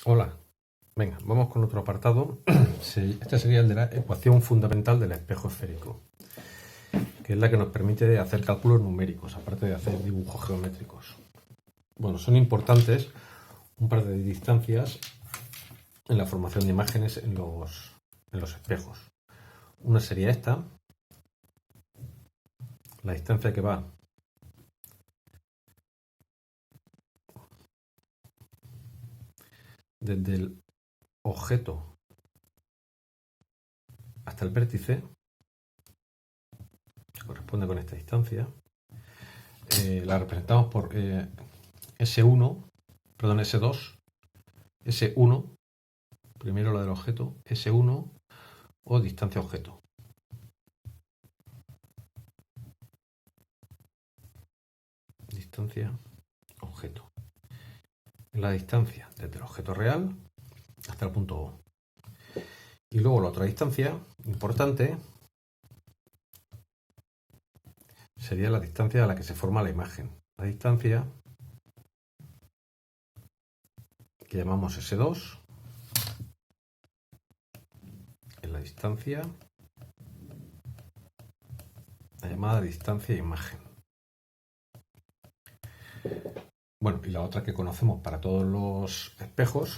Hola, venga, vamos con otro apartado. Este sería el de la ecuación fundamental del espejo esférico, que es la que nos permite hacer cálculos numéricos, aparte de hacer dibujos geométricos. Bueno, son importantes un par de distancias en la formación de imágenes en los espejos. Una sería esta, la distancia que va desde el objeto hasta el vértice, que corresponde con esta distancia. La representamos por S1, perdón, S2, S1, primero la del objeto, S1 o distancia objeto. Distancia objeto. La distancia desde el objeto real hasta el punto O. Y luego la otra distancia importante sería la distancia a la que se forma la imagen. La distancia que llamamos S2 es la distancia, la llamada distancia imagen. Bueno, y la otra que conocemos para todos los espejos,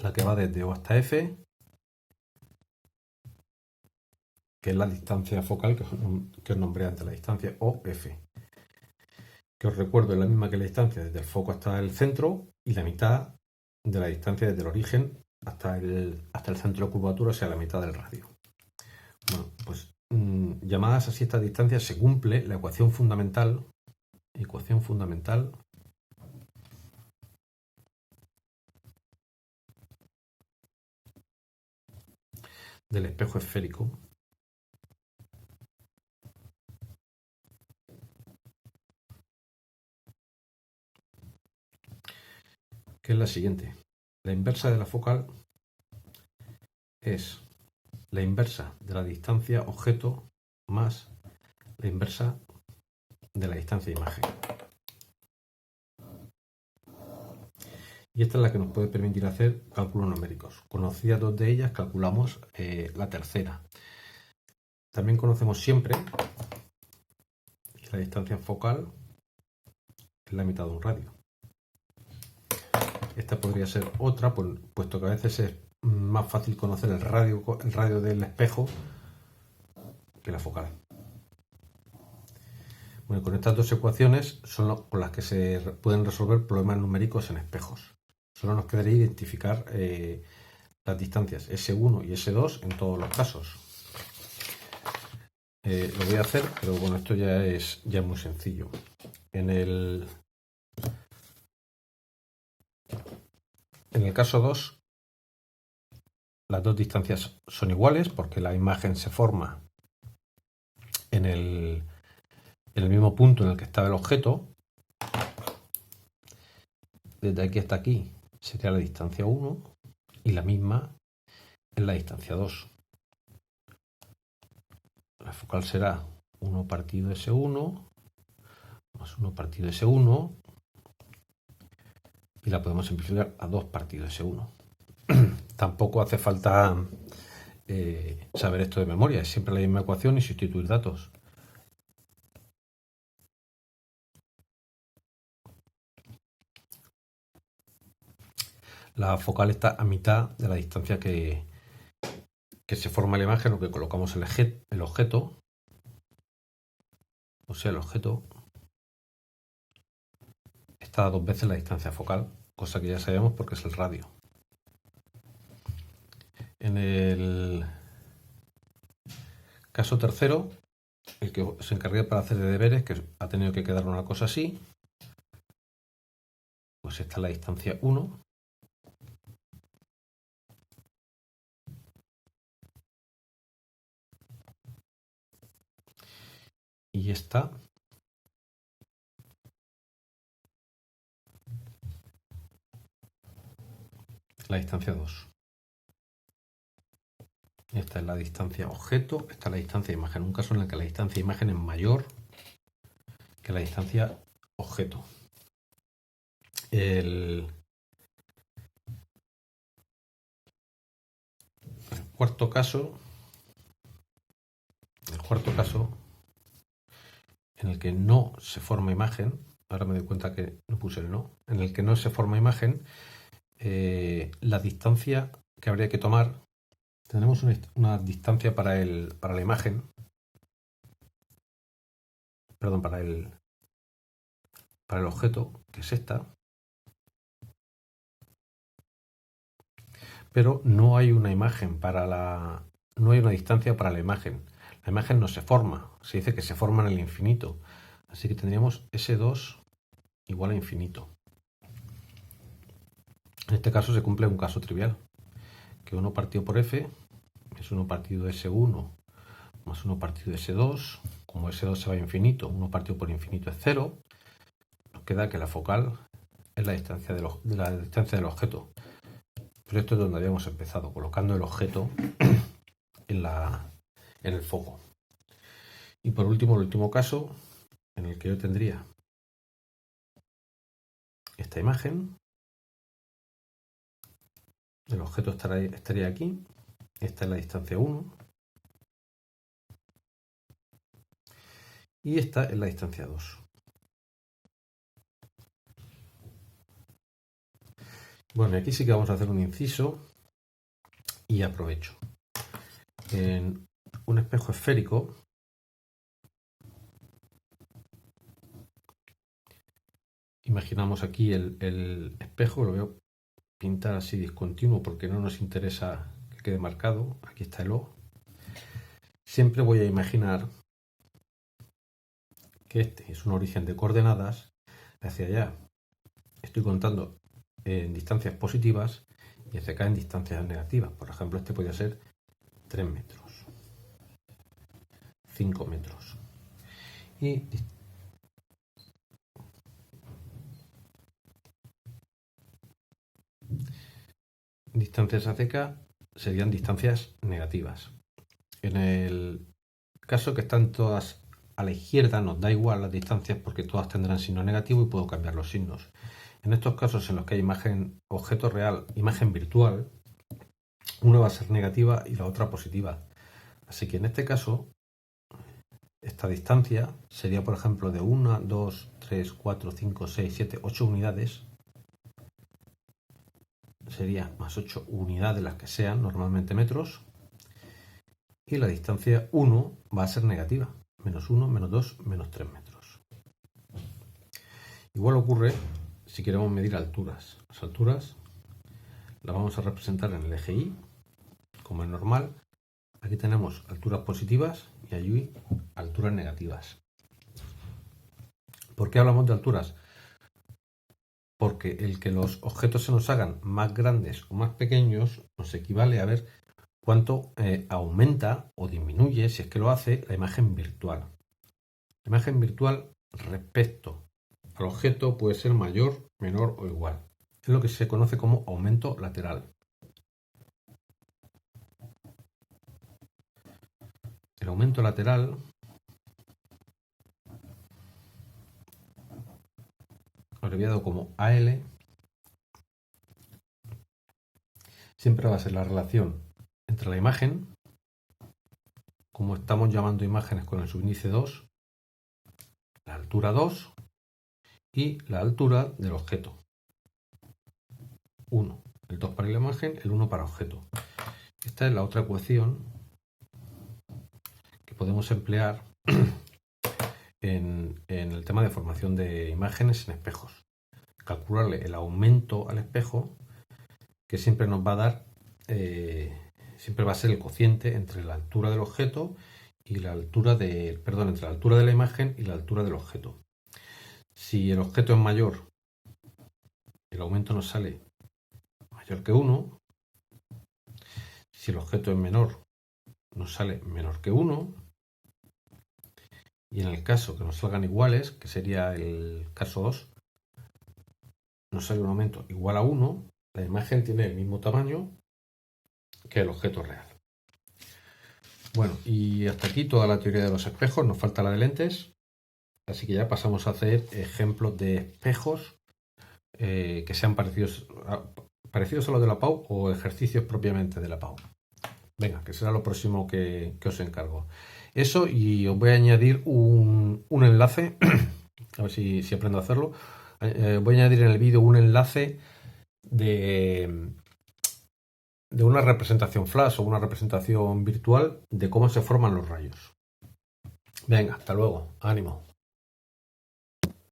la que va desde O hasta F, que es la distancia focal que os nombré antes, la distancia OF. Que os recuerdo es la misma que la distancia desde el foco hasta el centro y la mitad de la distancia desde el origen hasta el centro de curvatura, o sea, la mitad del radio. Bueno, pues llamadas así estas distancias se cumple la ecuación fundamental del espejo esférico, que es la siguiente. La inversa de la focal es la inversa de la distancia objeto más la inversa de la distancia imagen. Y esta es la que nos puede permitir hacer cálculos numéricos. Conocidas dos de ellas, calculamos la tercera. También conocemos siempre que la distancia focal es la mitad de un radio. Esta podría ser otra, puesto que a veces es más fácil conocer el radio del espejo que la focal. Bueno, con estas dos ecuaciones son con las que se pueden resolver problemas numéricos en espejos. Solo nos quedaría identificar las distancias S1 y S2 en todos los casos. Lo voy a hacer, pero bueno, esto ya es muy sencillo. En el caso 2, las dos distancias son iguales porque la imagen se forma en el mismo punto en el que estaba el objeto. Desde aquí hasta aquí sería la distancia 1 y la misma en la distancia 2. La focal será 1 partido S1 más 1 partido S1 y la podemos simplificar a 2 partido S1. Tampoco hace falta saber esto de memoria, es siempre la misma ecuación y sustituir datos. La focal está a mitad de la distancia que se forma la imagen o que colocamos el objeto. O sea, el objeto está a 2 veces la distancia focal, cosa que ya sabemos porque es el radio. En el caso tercero, el que se encargue para hacer de deberes, que ha tenido que quedar una cosa así, pues esta es la distancia 1. Y esta la distancia 2. Esta es la distancia objeto, esta es la distancia imagen. Un caso en el que la distancia imagen es mayor que la distancia objeto. cuarto caso, en el que no se forma imagen, ahora me doy cuenta que no puse el no, en el que no se forma imagen, la distancia que habría que tomar, tenemos una distancia para la imagen, perdón, para el objeto, que es esta, pero no hay una imagen no hay una distancia para la imagen. La imagen no se forma, se dice que se forma en el infinito, así que tendríamos S2 igual a infinito. En este caso se cumple un caso trivial, que 1 partido por f es 1 partido de S1 más 1 partido de S2. Como S2 se va a infinito, 1 partido por infinito es 0. Nos queda que la focal es la distancia del objeto. Pero esto es donde habíamos empezado, colocando el objeto en el foco. Y por último, el último caso, en el que yo tendría esta imagen. El objeto estaría aquí. Esta es la distancia 1. Y esta es la distancia 2. Bueno, aquí sí que vamos a hacer un inciso y aprovecho. En un espejo esférico, imaginamos aquí el espejo, lo voy a pintar así discontinuo porque no nos interesa que quede marcado. Aquí está el O. Siempre voy a imaginar que este es un origen de coordenadas hacia allá. Estoy contando en distancias positivas y hacia acá en distancias negativas. Por ejemplo, este podría ser 3 metros, 5 metros. Y distancias hacia acá serían distancias negativas. En el caso que están todas a la izquierda, nos da igual las distancias porque todas tendrán signo negativo y puedo cambiar los signos. En estos casos en los que hay imagen objeto real, imagen virtual, una va a ser negativa y la otra positiva. Así que en este caso, esta distancia sería, por ejemplo, de 1, 2, 3, 4, 5, 6, 7, 8 unidades. Sería más 8 unidades, las que sean, normalmente metros. Y la distancia 1 va a ser negativa. Menos 1, menos 2, menos 3 metros. Igual ocurre si queremos medir alturas. Las alturas las vamos a representar en el eje Y, como es normal. Aquí tenemos alturas positivas y allí alturas negativas. ¿Por qué hablamos de alturas? Porque el que los objetos se nos hagan más grandes o más pequeños nos equivale a ver cuánto aumenta o disminuye, si es que lo hace, la imagen virtual. La imagen virtual respecto al objeto puede ser mayor, menor o igual. Es lo que se conoce como aumento lateral. El aumento lateral abreviado como AL siempre va a ser la relación entre la imagen, como estamos llamando imágenes con el subíndice 2, la altura 2 y la altura del objeto. 1, el 2 para la imagen, el 1 para objeto. Esta es la otra ecuación que podemos emplear en el tema de formación de imágenes en espejos. Calcularle el aumento al espejo, que siempre nos va a dar, siempre va a ser el cociente entre la altura del objeto y la altura entre la altura de la imagen y la altura del objeto. Si el objeto es mayor, el aumento nos sale mayor que 1. Si el objeto es menor, nos sale menor que 1. Y en el caso que nos salgan iguales, que sería el caso 2, nos sale un aumento igual a 1. La imagen tiene el mismo tamaño que el objeto real. Bueno, y hasta aquí toda la teoría de los espejos. Nos falta la de lentes. Así que ya pasamos a hacer ejemplos de espejos que sean parecidos a los de la PAU o ejercicios propiamente de la PAU. Venga, que será lo próximo que os encargo. Eso, y os voy a añadir un enlace, a ver si aprendo a hacerlo. Voy a añadir en el vídeo un enlace de una representación flash o una representación virtual de cómo se forman los rayos. Venga, hasta luego, ánimo.